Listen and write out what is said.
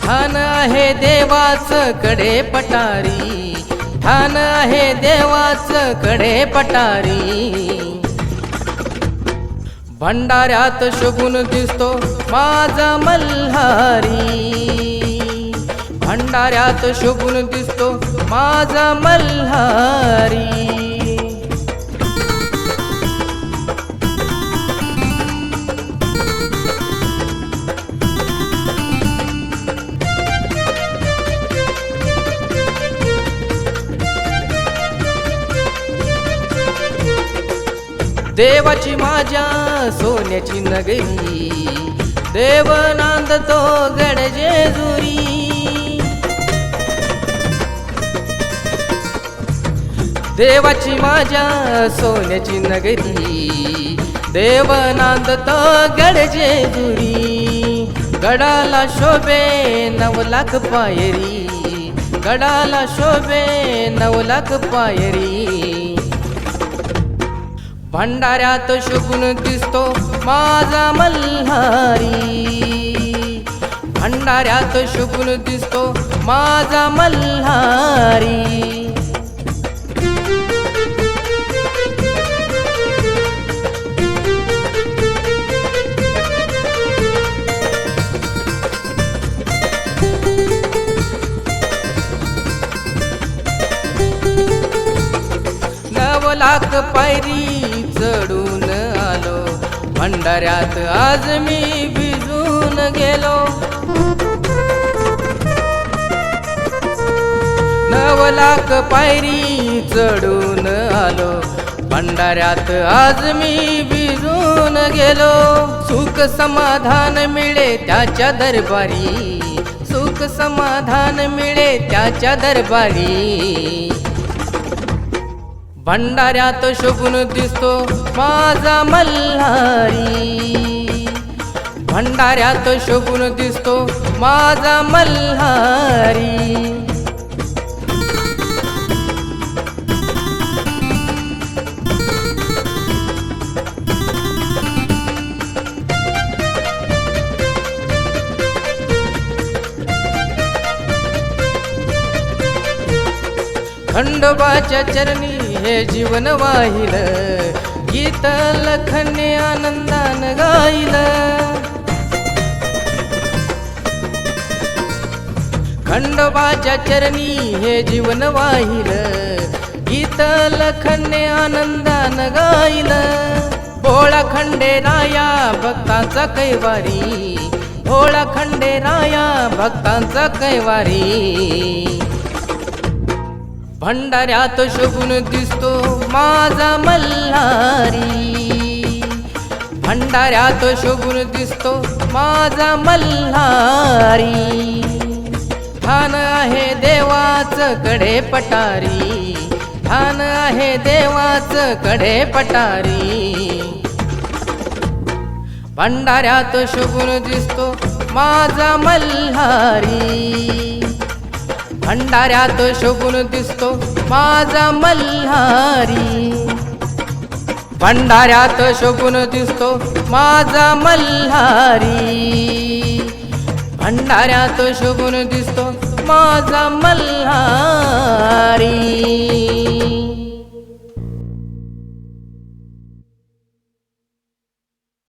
ठाण आहे देवाचं कडे पटारी, ठाण आहे देवाचं कडे पटारी. भंडाऱ्यात शोभून दिसतो माझा मल्हारी, भंडाऱ्यात शोभून दिसतो माझा मल्हारी. देवाची माझ्या सोन्याची नगरी, देव नांदतो गड जेजुरी. देवाची माझ्या सोन्याची नगरी, देव नांदतो गड जेजुरी. गडाला शोभे 9 लाख पायरी, गडाला शोभे 9 लाख पायरी. भंडाऱ्यात शोभून दिसतो माझा मल्हारी, भंडाऱ्यात शोभून दिसतो माझा मल्हारी. लाख पायरी चढून आलो, भंडाऱ्यात आज मी भिजून गेलो. 9 लाख पायरी चढून आलो, भंडाऱ्यात आज मी भिजून गेलो. सुख समाधान मिळे त्याच्या दरबारी, सुख समाधान मिळे त्याच्या दरबारी. भंडाऱ्यात शोभून दिसतो माझा मल्हारी, भंडाऱ्यात शोभून दिसतो माझा मल्हारी. खंडोबाच्या चरणी हे जीवन वाहिल, गीत लखने आनंदान गाईल. खंडोबाच्या चरणी हे जीवन वाहिल, गीत लखने आनंदान गाईल. भोळा खंडेराया भक्तांचा कैवारी, भोळा खंडेराया भक्तांचा कैवारी. भंडाऱ्यात शोभून दिसतो माझा मल्हारी, भंडाऱ्यात शोभून दिसतो माझा मल्हारी. ठाण आहे देवाचं कडे पटारी, ठाण आहे देवाचं कडे पटारी. भंडाऱ्यात शोभून दिसतो माझा मल्हारी, भंडाऱ्यात शोभून दिसतो माझा मल्हारी. भंडाऱ्यात शोभून दिसतो माझा मल्हारी, भंडाऱ्यात शोभून दिसतो माझा मल्हारी.